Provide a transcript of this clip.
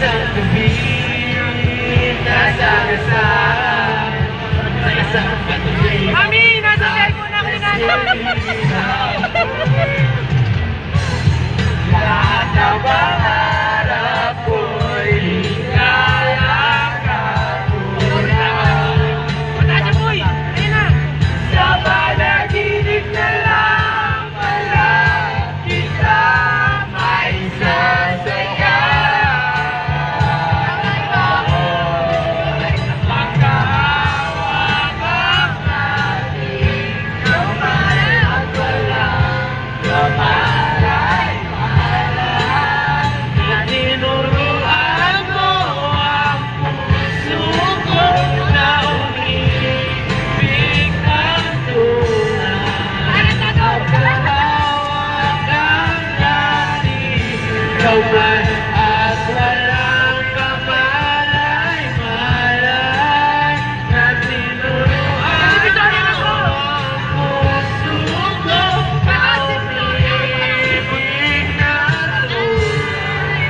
isang gabi, nasagasaan sa isang katabi. Mami, nasa cellphone ako na. Lahat ng pangarap ko'y nilalakapunan. Pataas yung boy! Ayun na! Sa panaginip na lang pala kita may sasaya. Ako'y nakakahawak ang ating kamay at walang kamalay. Tinuruan mo ang puso ko na umibig ng tunay. Pagkahawak ang dating kamay at walang kamalay-malay. Na tinuruan mo ang puso ko na umibig ng tunay.